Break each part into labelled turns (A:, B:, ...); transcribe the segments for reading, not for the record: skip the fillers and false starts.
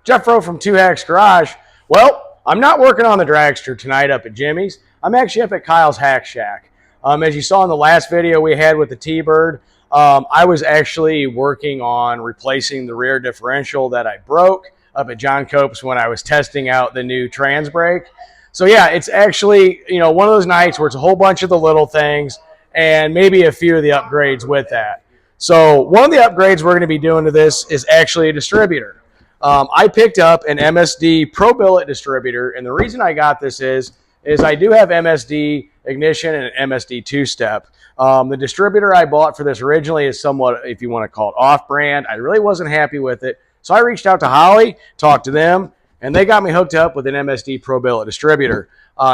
A: Jeff Rowe from 2Hacks Garage. Well, I'm not working on the dragster tonight up at Jimmy's. I'm actually up at Kyle's Hack Shack. As you saw in the last video we had with the T-Bird, I was actually working on replacing the rear differential that I broke up at John Cope's when I was testing out the new trans brake. So yeah, it's actually, one of those nights where it's a whole bunch of the little things and maybe a few of the upgrades with that. So one of the upgrades we're going to be doing to this is actually a distributor. I picked up an MSD Pro Billet distributor, and the reason I got this is I do have MSD ignition and an MSD two-step. The distributor I bought for this originally is somewhat, if you want to call it, off-brand. I really wasn't happy with it, so I reached out to Holly, talked to them, and they got me hooked up with an MSD Pro Billet distributor.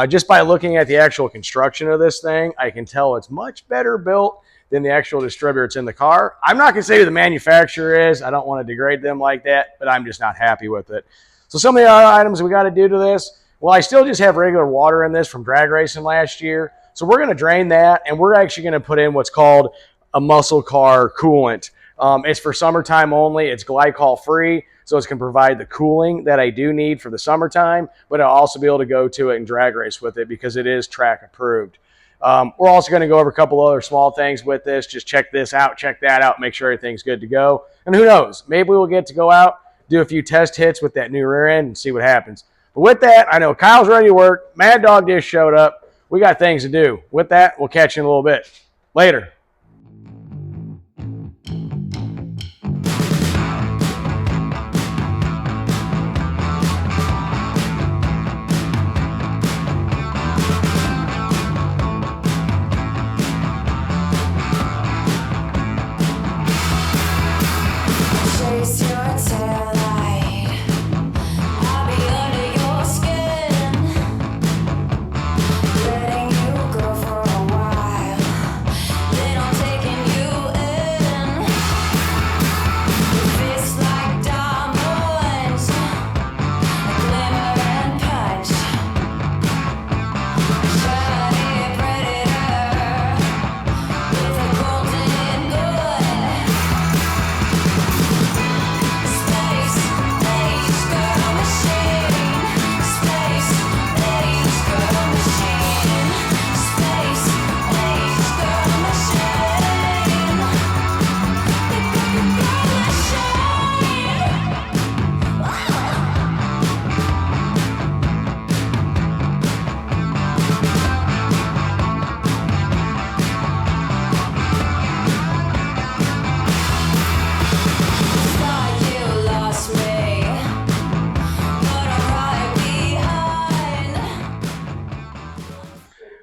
A: Just by looking at the actual construction of this thing, I can tell it's much better built than the actual distributor that's in the car. I'm not going to say who the manufacturer is. I don't want to degrade them like that, but I'm just not happy with it. So some of the other items we got to do to this, well, I still just have regular water in this from drag racing last year. So we're going to drain that, and we're actually going to put in what's called a muscle car coolant. It's for summertime only. It's glycol free, so it's going to provide the cooling that I do need for the summertime, but I'll also be able to go to it and drag race with it because it is track approved. We're also going to go over a couple other small things with this. Just check this out, check that out, make sure everything's good to go. And who knows, maybe we'll get to go out, do a few test hits with that new rear end and see what happens. But with that, I know Kyle's ready to work. Mad Dog just showed up. We got things to do. With that, we'll catch you in a little bit. Later.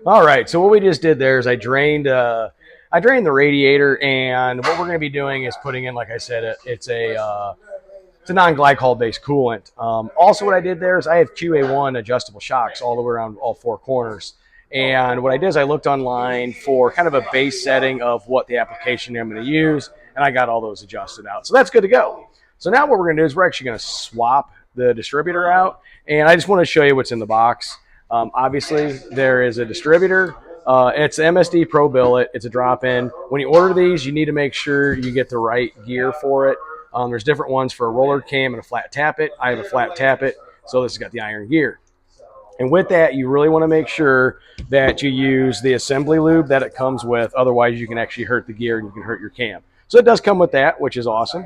A: All right, so what we just did there is I drained the radiator, and what we're going to be doing is putting in, like I said, it's a non-glycol based coolant. Also, what I did there is I have QA1 adjustable shocks all the way around all four corners. And what I did is I looked online for kind of a base setting of what the application I'm going to use, and I got all those adjusted out. So that's good to go. So now what we're going to do is we're actually going to swap the distributor out, and I just want to show you what's in the box. Obviously, there is a distributor. It's MSD Pro Billet. It's a drop-in. When you order these, you need to make sure you get the right gear for it. There's different ones for a roller cam and a flat tappet. I have a flat tappet, so this has got the iron gear. And with that, you really want to make sure that you use the assembly lube that it comes with. Otherwise, you can actually hurt the gear and you can hurt your cam. So it does come with that, which is awesome.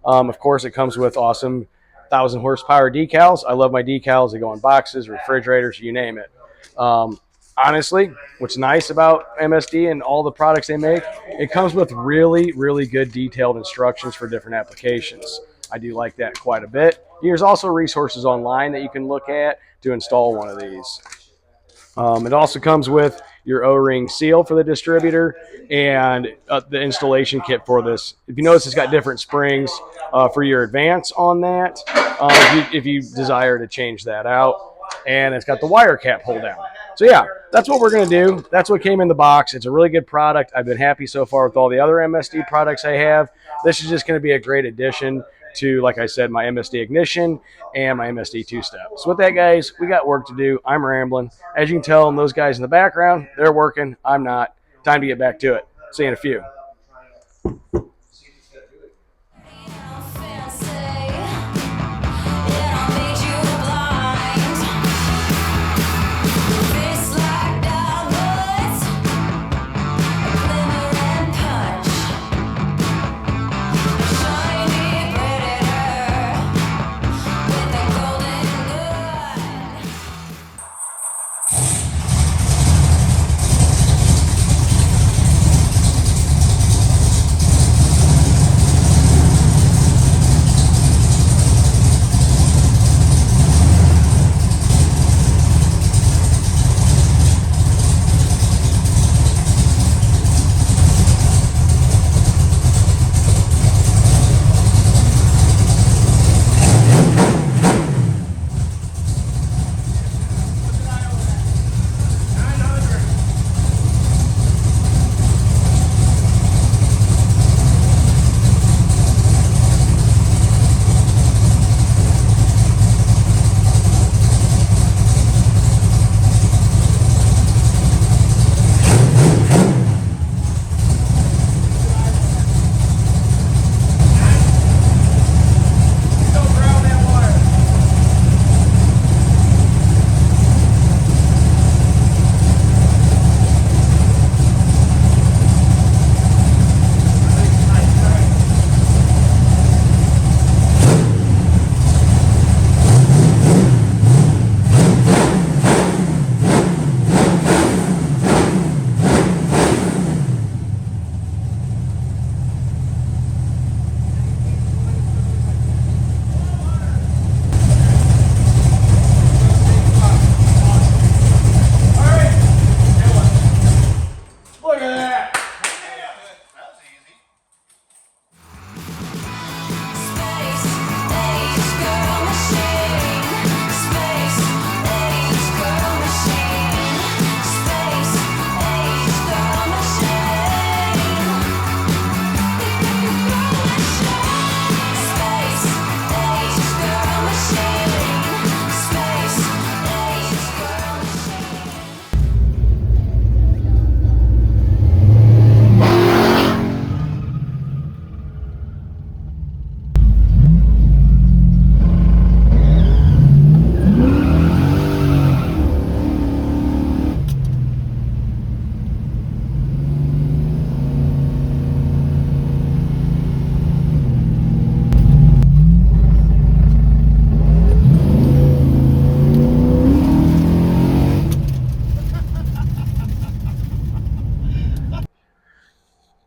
A: Of course, it comes with awesome 1,000 horsepower decals. I love my decals. They go on boxes, refrigerators, you name it. Honestly, what's nice about MSD and all the products they make, it comes with really, really good detailed instructions for different applications. I do like that quite a bit. There's also resources online that you can look at to install one of these. It also comes with your O-ring seal for the distributor and the installation kit for this. If you notice, it's got different springs for your advance on that if you desire to change that out. And it's got the wire cap hold down. So yeah, that's what we're going to do. That's what came in the box. It's a really good product. I've been happy so far with all the other MSD products I have. This is just going to be a great addition to, like I said, my MSD ignition and my MSD two-step. So with that, guys, we got work to do. I'm rambling. As you can tell, those guys in the background, they're working. I'm not. Time to get back to it. See you in a few.
B: Yeah.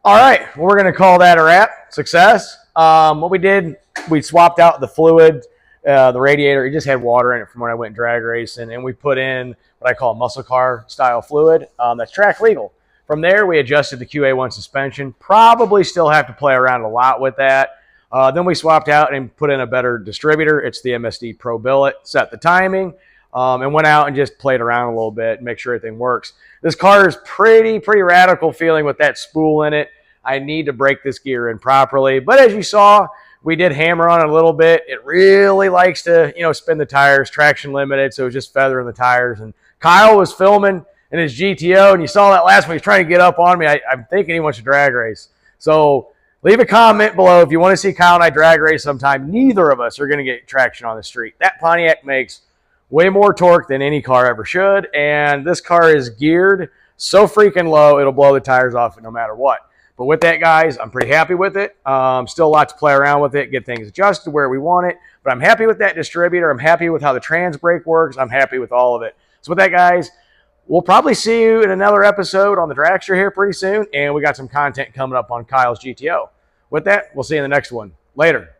A: All right, well, we're going to call that a wrap. Success. What we did, we swapped out the fluid, the radiator. It just had water in it from when I went drag racing, and we put in what I call muscle car style fluid that's track legal. From there, we adjusted the QA1 suspension. Probably still have to play around a lot with that. Then we swapped out and put in a better distributor. It's the MSD Pro Billet. Set the timing. And went out and just played around a little bit and make sure everything works. This car is pretty radical feeling with that spool in it. I need to break this gear in properly. But as you saw, we did hammer on it a little bit. It really likes to, spin the tires, traction limited, so it was just feathering the tires. And Kyle was filming in his GTO, and you saw that last one. He was trying to get up on me. I'm thinking he wants to drag race. So leave a comment below if you want to see Kyle and I drag race sometime. Neither of us are going to get traction on the street. That Pontiac makes way more torque than any car ever should, and this car is geared so freaking low, it'll blow the tires off no matter what. But with that, guys, I'm pretty happy with it. Still a lot to play around with it, get things adjusted where we want it, but I'm happy with that distributor. I'm happy with how the trans brake works. I'm happy with all of it. So with that, guys, we'll probably see you in another episode on the Dragster here pretty soon, and we got some content coming up on Kyle's GTO. With that, we'll see you in the next one. Later.